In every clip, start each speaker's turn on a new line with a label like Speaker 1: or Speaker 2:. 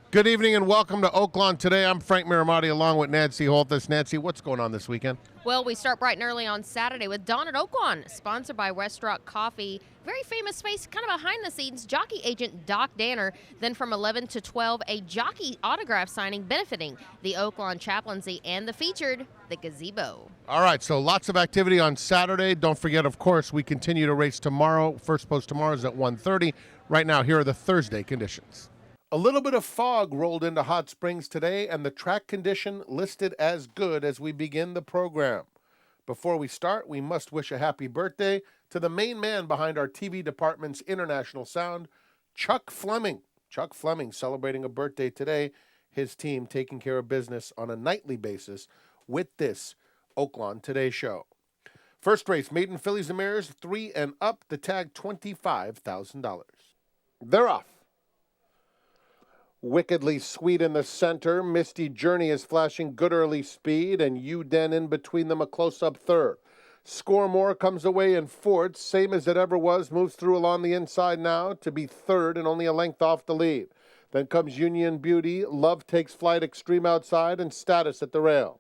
Speaker 1: Good evening and welcome to Oaklawn. Today I'm Frank Miramati along with Nancy Holthus. Nancy, what's going on this weekend?
Speaker 2: Well, we start bright and early on Saturday with Dawn at Oaklawn, sponsored by West Rock Coffee. Very famous face, kind of behind the scenes, jockey agent Doc Danner. Then from 11 to 12, a jockey autograph signing benefiting the Oaklawn Chaplaincy and the featured, the Gazebo.
Speaker 1: All right, so lots of activity on Saturday. Don't forget, of course, we continue to race tomorrow. First post tomorrow is at 1:30. Right now, here are the Thursday conditions. A little bit of fog rolled into Hot Springs today, and the track condition listed as good as we begin the program. Before we start, we must wish a happy birthday to the main man behind our TV department's international sound, Chuck Fleming. Chuck Fleming celebrating a birthday today. His team taking care of business on a nightly basis with this Oaklawn Today show. First race, maiden fillies and mares, 3 and up. The tag, $25,000. They're off. Wickedly Sweet in the center. Misty Journey is flashing good early speed, and Uden in between them a close-up third. Score More comes away in fourth, same as it ever was, moves through along the inside now to be third and only a length off the lead. Then comes Union Beauty, Love Takes Flight extreme outside, and Status at the rail.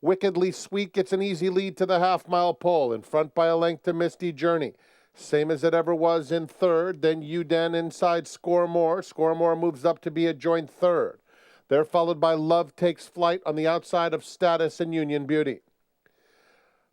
Speaker 1: Wickedly Sweet gets an easy lead to the half-mile pole, in front by a length to Misty Journey. Same as it ever was in third. Then Uden inside Score More. Score More moves up to be a joint third. They're followed by Love Takes Flight on the outside of Status and Union Beauty.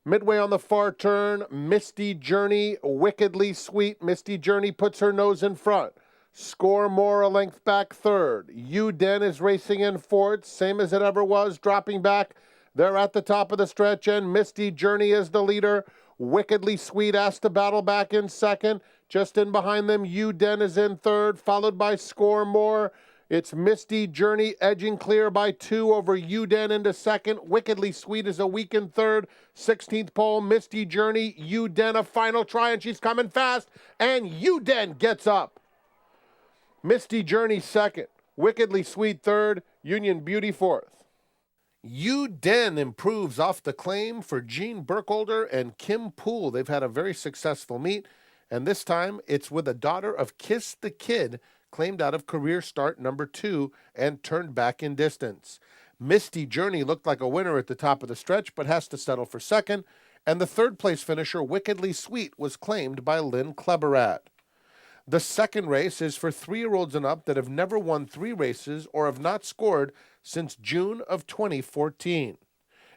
Speaker 1: Midway on the far turn, Misty Journey, Wickedly Sweet. Misty Journey puts her nose in front. Score More a length back third. Uden is racing in fourth. Same as it ever was, dropping back. They're at the top of the stretch, and Misty Journey is the leader. Wickedly Sweet has to battle back in second. Just in behind them, Uden is in third, followed by Score More. It's Misty Journey edging clear by 2 over Uden into second. Wickedly Sweet is a weak in third. 16th pole, Misty Journey. Uden a final try, and she's coming fast. And Uden gets up. Misty Journey second. Wickedly Sweet third. Union Beauty fourth. Uden improves off the claim for Gene Burkholder and Kim Poole. They've had a very successful meet, and this time it's with a daughter of Kiss the Kid, claimed out of career start number 2 and turned back in distance. Misty Journey looked like a winner at the top of the stretch, but has to settle for second, and the third place finisher, Wickedly Sweet, was claimed by Lynn Kleberad. The second race is for 3-year-olds and up that have never won 3 races or have not scored since June of 2014.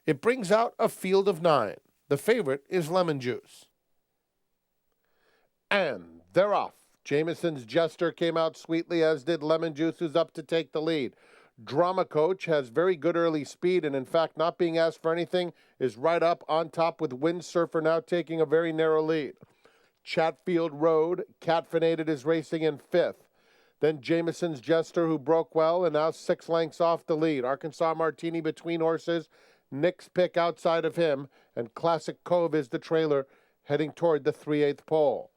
Speaker 1: It brings out a field of 9. The favorite is Lemon Juice. And they're off. Jameson's Jester came out sweetly, as did Lemon Juice, who's up to take the lead. Drama Coach has very good early speed, and in fact, not being asked for anything, is right up on top with Windsurfer now taking a very narrow lead. Chatfield Road, Catfinated is racing in 5th. Then Jameson's Jester, who broke well, and now 6 lengths off the lead. Arkansas Martini between horses. Nick's Pick outside of him. And Classic Cove is the trailer heading toward the 3/8 pole.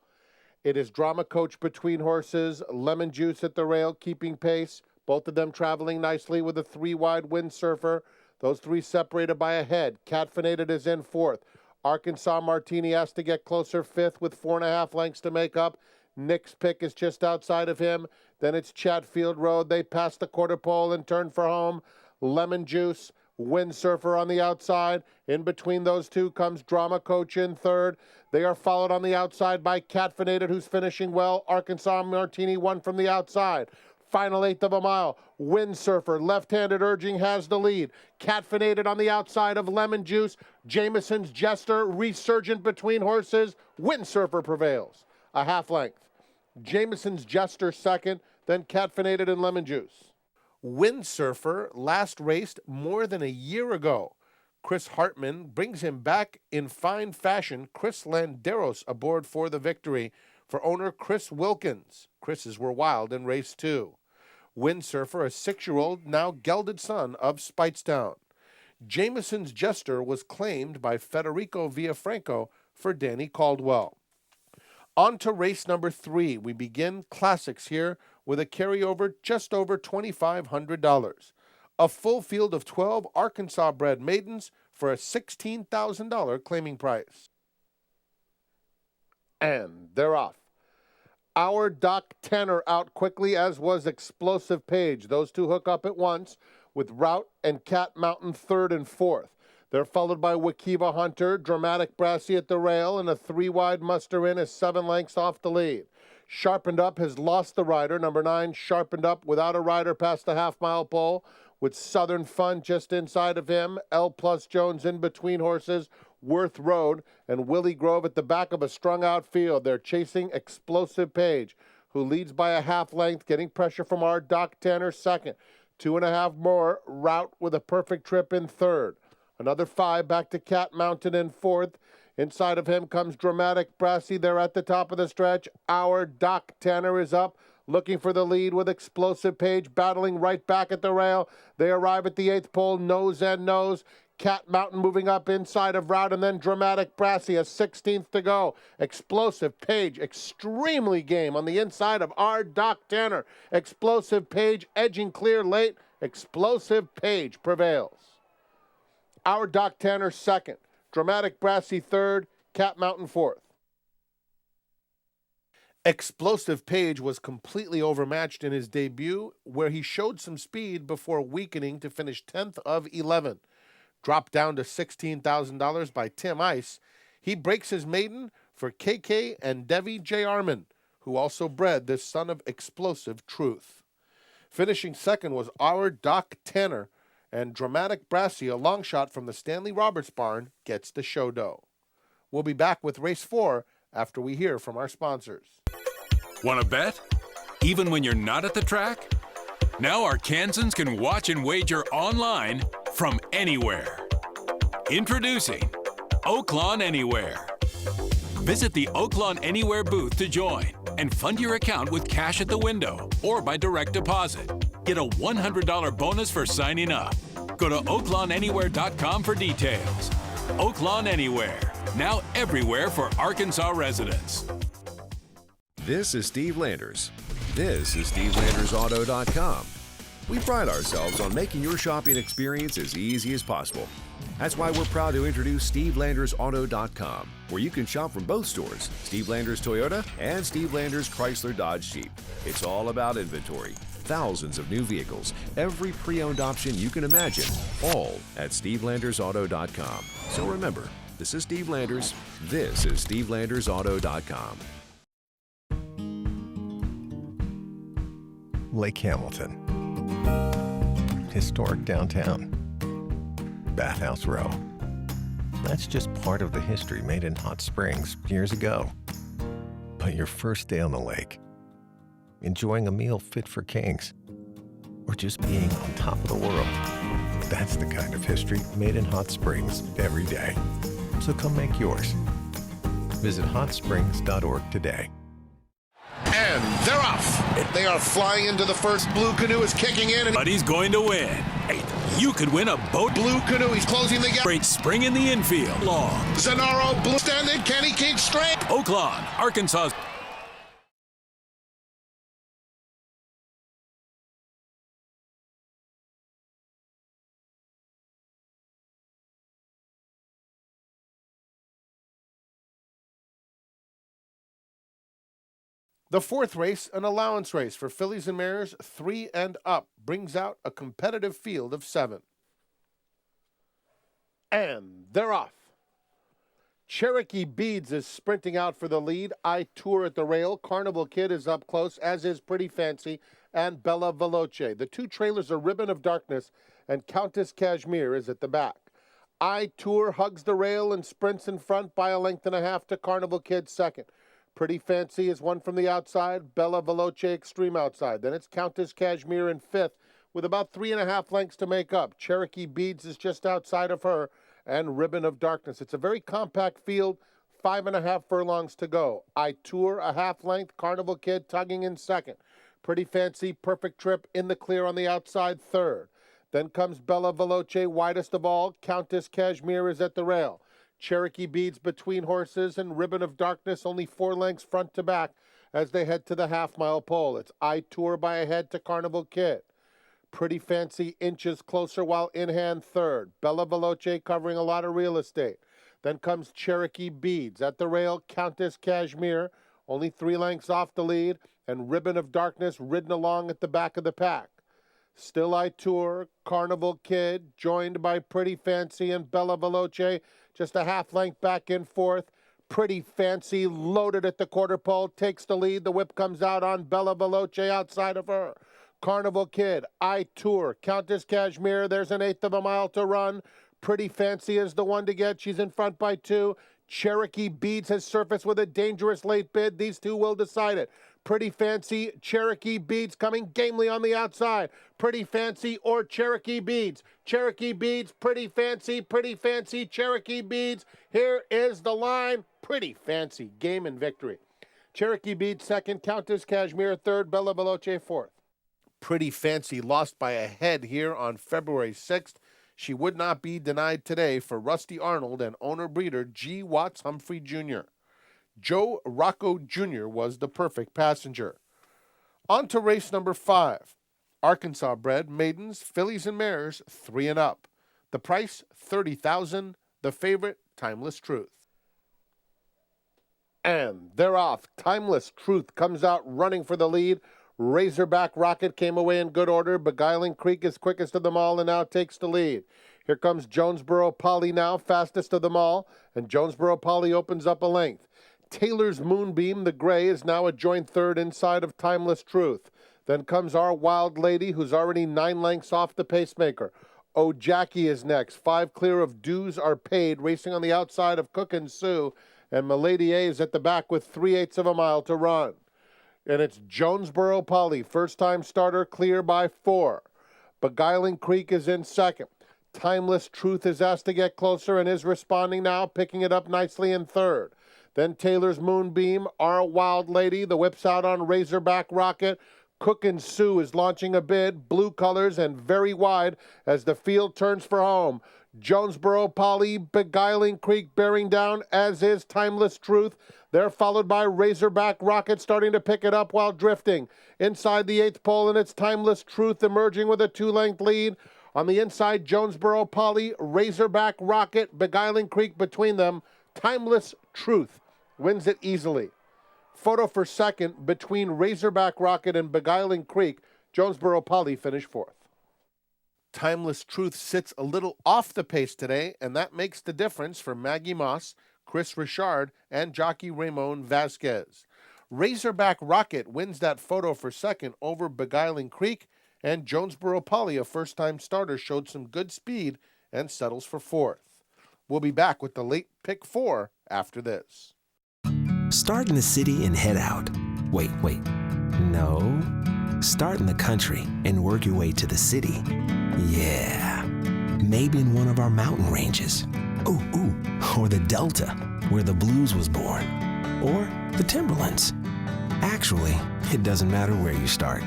Speaker 1: It is Drama Coach between horses. Lemon Juice at the rail, keeping pace. Both of them traveling nicely with a 3-wide Windsurfer. Those 3 separated by a head. Catfinated is in 4th. Arkansas Martini has to get closer 5th with 4.5 lengths to make up. Nick's Pick is just outside of him. Then it's Chatfield Road. They pass the quarter pole and turn for home. Lemon Juice, Windsurfer on the outside. In between those two comes Drama Coach in third. They are followed on the outside by Catfinated, who's finishing well. Arkansas Martini won from the outside. Final 1/8 of a mile. Windsurfer, left-handed urging, has the lead. Catfinated on the outside of Lemon Juice. Jameson's Jester, resurgent between horses. Windsurfer prevails. A half length. Jameson's Jester second, then Catfinated and Lemon Juice. Windsurfer last raced more than a year ago. Chris Hartman brings him back in fine fashion. Chris Landeros aboard for the victory for owner Chris Wilkins. Chris's were wild in race 2. Windsurfer, a 6-year-old, now gelded son of Speightstown. Jameson's Jester was claimed by Federico Villafranco for Danny Caldwell. On to race number 3. We begin classics here with a carryover just over $2,500. A full field of 12 Arkansas-bred maidens for a $16,000 claiming price. And they're off. Our Doc Tanner out quickly, as was Explosive Page. Those two hook up at once with Route and Cat Mountain third and fourth. They're followed by Wakiva Hunter, Dramatic Brassy at the rail, and a 3-wide muster in is 7 lengths off the lead. Sharpened Up has lost the rider. Number 9, Sharpened Up without a rider past the half-mile pole, with Southern Fun just inside of him, L Plus Jones in between horses, Worth Road, and Willie Grove at the back of a strung-out field. They're chasing Explosive Page, who leads by a half length, getting pressure from our Doc Tanner second. 2.5 more, Route with a perfect trip in third. Another 5 back to Cat Mountain in fourth. Inside of him comes Dramatic Brassy. They're at the top of the stretch. Our Doc Tanner is up, looking for the lead with Explosive Page battling right back at the rail. They arrive at the 8th pole, nose and nose. Cat Mountain moving up inside of Route, and then Dramatic Brassy, a 16th to go. Explosive Page, extremely game on the inside of our Doc Tanner. Explosive Page edging clear late. Explosive Page prevails. Our Doc Tanner second. Dramatic Brassy third. Cat Mountain fourth. Explosive Page was completely overmatched in his debut, where he showed some speed before weakening to finish 10th of 11. Dropped down to $16,000 by Tim Ice, he breaks his maiden for KK and Devi J. Arman, who also bred this son of Explosive Truth. Finishing second was our Doc Tanner, and Dramatic Brassy, a long shot from the Stanley Roberts barn, gets the show dough. We'll be back with race 4 after we hear from our sponsors.
Speaker 3: Want to bet? Even when you're not at the track? Now Arkansans can watch and wager online from anywhere. Introducing Oaklawn Anywhere. Visit the Oaklawn Anywhere booth to join and fund your account with cash at the window or by direct deposit. Get a $100 bonus for signing up. Go to oaklawnanywhere.com for details. Oaklawn Anywhere, now everywhere for Arkansas residents.
Speaker 4: This is Steve Landers. This is SteveLandersAuto.com. We pride ourselves on making your shopping experience as easy as possible. That's why we're proud to introduce SteveLandersAuto.com, where you can shop from both stores, Steve Landers Toyota and Steve Landers Chrysler Dodge Jeep. It's all about inventory. Thousands of new vehicles, every pre-owned option you can imagine, all at SteveLandersAuto.com. So remember, this is Steve Landers. This is SteveLandersAuto.com.
Speaker 5: Lake Hamilton. Historic downtown. Bathhouse Row. That's just part of the history made in Hot Springs years ago. But your first day on the lake, enjoying a meal fit for kings, or just being on top of the world, that's the kind of history made in Hot Springs every day. So come make yours. Visit hotsprings.org today.
Speaker 1: And they're off. They are flying into the first. Blue Canoe is kicking in. And
Speaker 3: But he's going to win. Hey, you could win a boat.
Speaker 1: Blue Canoe, he's closing the gap.
Speaker 3: Great spring in the infield. Long.
Speaker 1: Zanaro, Blue standing. Can he keep straight?
Speaker 3: Oaklawn, Arkansas.
Speaker 1: The fourth race, an allowance race for fillies and mares 3 and up, brings out a competitive field of 7. And they're off. Cherokee Beads is sprinting out for the lead. I Tour at the rail. Carnival Kid is up close, as is Pretty Fancy and Bella Veloce. The two trailers are Ribbon of Darkness, and Countess Cashmere is at the back. I Tour hugs the rail and sprints in front by a length and a half to Carnival Kid second. Pretty Fancy is one from the outside, Bella Veloce extreme outside. Then it's Countess Cashmere in fifth with about 3.5 lengths to make up. Cherokee Beads is just outside of her, and Ribbon of Darkness. It's a very compact field, 5.5 furlongs to go. I Tour a half length, Carnival Kid tugging in second. Pretty Fancy, Perfect Trip in the clear on the outside third. Then comes Bella Veloce, widest of all. Countess Cashmere is at the rail. Cherokee Beads between horses, and Ribbon of Darkness only 4 lengths front to back as they head to the half-mile pole. It's I Tour by a head to Carnival Kid. Pretty Fancy inches closer while in hand third. Bella Veloce covering a lot of real estate. Then comes Cherokee Beads. At the rail, Countess Cashmere. only 3 lengths off the lead, and Ribbon of Darkness ridden along at the back of the pack. Still I Tour, Carnival Kid, joined by Pretty Fancy and Bella Veloce, just a half length back in fourth. Pretty Fancy loaded at the quarter pole, takes the lead. The whip comes out on Bella Veloce outside of her. Carnival Kid, I Tour, Countess Cashmere, there's an 1/8 of a mile to run. Pretty Fancy is the one to get. She's in front by 2. Cherokee Beads has surfaced with a dangerous late bid. These two will decide it. Pretty Fancy, Cherokee Beads coming gamely on the outside. Pretty Fancy or Cherokee Beads. Cherokee Beads, Pretty Fancy, Cherokee Beads. Here is the line. Pretty Fancy, game and victory. Cherokee Beads second, Countess Cashmere third, Bella Veloce fourth. Pretty Fancy lost by a head here on February 6th. She would not be denied today for Rusty Arnold and owner-breeder G. Watts Humphrey Jr. Joe Rocco Jr. was the perfect passenger. On to race number 5. Arkansas bred maidens, fillies, and mares, 3 and up. The price, $30,000. The favorite, Timeless Truth. And they're off. Timeless Truth comes out running for the lead. Razorback Rocket came away in good order. Beguiling Creek is quickest of them all and now takes the lead. Here comes Jonesboro Polly now, fastest of them all, and Jonesboro Polly opens up a length. Taylor's Moonbeam, the gray, is now a joint third inside of Timeless Truth. Then comes Our Wild Lady, who's already 9 lengths off the pacemaker. Oh, Jackie is next. 5 clear of Dues Are Paid, racing on the outside of Cook and Sue, and Milady A is at the back with 3/8 of a mile to run. And it's Jonesboro Polly, first-time starter, clear by 4. Beguiling Creek is in second. Timeless Truth is asked to get closer and is responding now, picking it up nicely in third. Then Taylor's Moonbeam, Our Wild Lady, the whip's out on Razorback Rocket. Cook and Sue is launching a bid, blue colors and very wide as the field turns for home. Jonesboro Polly, Beguiling Creek bearing down, as is Timeless Truth. They're followed by Razorback Rocket starting to pick it up while drifting. Inside the 8th pole, and it's Timeless Truth emerging with a 2-length lead. On the inside, Jonesboro Polly, Razorback Rocket, Beguiling Creek between them. Timeless Truth wins it easily. Photo for second between Razorback Rocket and Beguiling Creek. Jonesboro Polly finished fourth. Timeless Truth sits a little off the pace today, and that makes the difference for Maggie Moss, Chris Richard, and jockey Ramon Vasquez. Razorback Rocket wins that photo for second over Beguiling Creek, and Jonesboro Polly, a first-time starter, showed some good speed and settles for fourth. We'll be back with the late pick 4 after this.
Speaker 6: Start in the city and head out. Wait. No. Start in the country and work your way to the city. Yeah. Maybe in one of our mountain ranges. Ooh. Or the Delta, where the blues was born. Or the Timberlands. Actually, it doesn't matter where you start.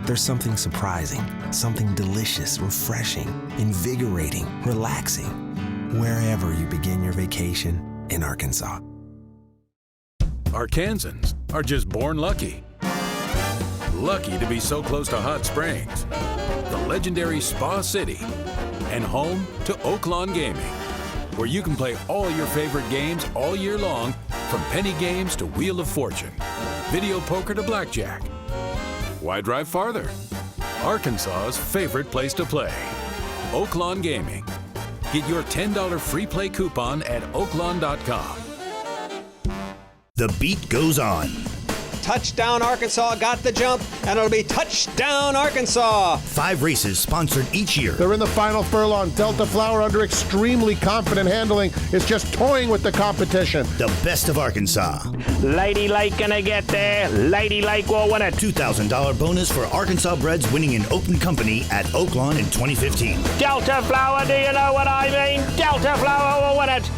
Speaker 6: There's something surprising, something delicious, refreshing, invigorating, relaxing, wherever you begin your vacation in Arkansas.
Speaker 3: Arkansans are just born lucky. Lucky to be so close to hot springs, the legendary Spa City, and home to Oaklawn Gaming, where you can play all your favorite games all year long, from penny games to Wheel of Fortune, video poker to blackjack. Why drive farther? Arkansas's favorite place to play. Oaklawn Gaming. Get your $10 free play coupon at oaklawn.com.
Speaker 7: The beat goes on.
Speaker 8: Touchdown Arkansas got the jump, and it'll be touchdown Arkansas.
Speaker 7: 5 races sponsored each year.
Speaker 1: They're in the final furlong. Delta Flower, under extremely confident handling, is just toying with the competition.
Speaker 7: The best of Arkansas.
Speaker 9: Lady Lake gonna get there. Lady Lake will win it.
Speaker 7: $2,000 bonus for Arkansas breds winning in open company at Oaklawn in 2015.
Speaker 9: Delta Flower, do you know what I mean? Delta Flower will win it.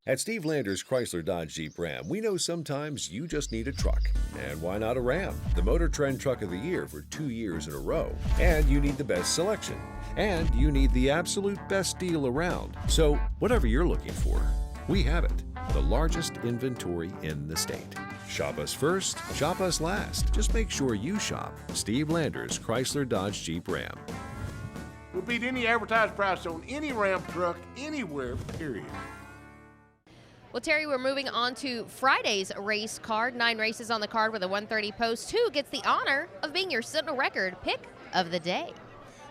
Speaker 4: At Steve Landers Chrysler Dodge Jeep Ram, we know sometimes you just need a truck. And why not a Ram? The Motor Trend Truck of the Year for 2 years in a row. And you need the best selection. And you need the absolute best deal around. So whatever you're looking for, we have it. The largest inventory in the state. Shop us first, shop us last. Just make sure you shop Steve Landers Chrysler Dodge Jeep Ram.
Speaker 10: We'll beat any advertised price on any Ram truck anywhere, period.
Speaker 2: Well, Terry, we're moving on to Friday's race card. 9 races on the card with a 1:30 post. Who gets the honor of being your Sentinel Record pick of the day?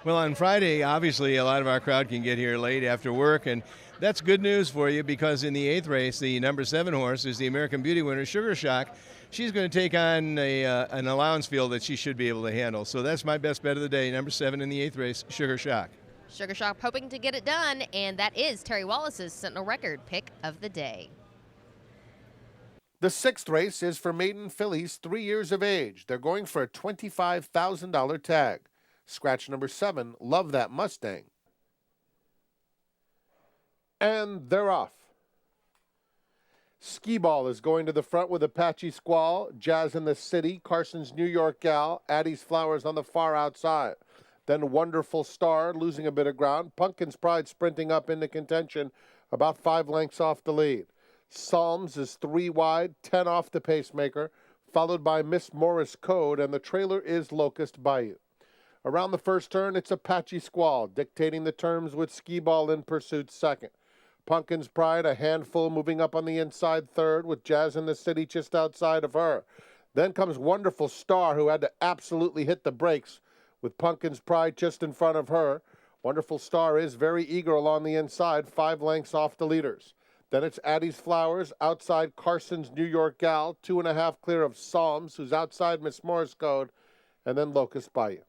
Speaker 10: Well, on Friday, obviously, a lot of our crowd can get here late after work, and that's good news for you because in the 8th race, the number 7 horse is the American Beauty winner, Sugar Shock. She's going to take on an allowance field that she should be able to handle. So that's my best bet of the day, number 7 in the 8th race, Sugar Shock.
Speaker 2: Sugar Shock hoping to get it done, and that is Terry Wallace's Sentinel Record pick of the day.
Speaker 1: The 6th race is for maiden fillies 3 years of age. They're going for a $25,000 tag. Scratch number 7, Love That Mustang. And they're off. Skee Ball is going to the front with Apache Squall, Jazz in the City, Carson's New York Gal, Addie's Flowers on the far outside. Then Wonderful Star losing a bit of ground. Pumpkin's Pride sprinting up into contention, about 5 lengths off the lead. Psalms is 3 wide, 10 off the pacemaker, followed by Miss Morris Code, and the trailer is Locust Bayou. Around the first turn, it's Apache Squall, dictating the terms with Skee Ball in pursuit second. Pumpkin's Pride, a handful, moving up on the inside third, with Jazz in the City just outside of her. Then comes Wonderful Star, who had to absolutely hit the brakes, with Pumpkin's Pride just in front of her. Wonderful Star is very eager along the inside, 5 lengths off the leaders. Then it's Addie's Flowers, outside Carson's New York Gal, 2.5 clear of Psalms, who's outside Miss Morris Code, and then Locust Bayou.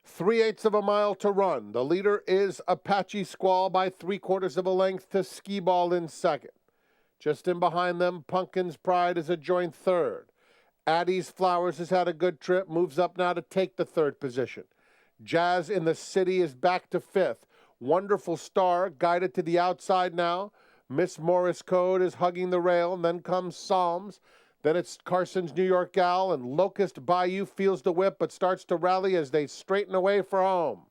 Speaker 1: 3/8 of a mile to run. The leader is Apache Squall by 3/4 of a length to Skee Ball in second. Just in behind them, Pumpkin's Pride is a joint third. Addie's Flowers has had a good trip, moves up now to take the third position. Jazz in the City is back to 5th. Wonderful Star guided to the outside now. Miss Morris Code is hugging the rail, and then comes Psalms. Then it's Carson's New York Gal, and Locust Bayou feels the whip but starts to rally as they straighten away for home.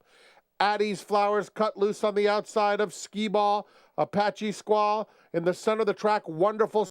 Speaker 1: Addie's Flowers cut loose on the outside of Skee Ball. Apache Squall in the center of the track. Wonderful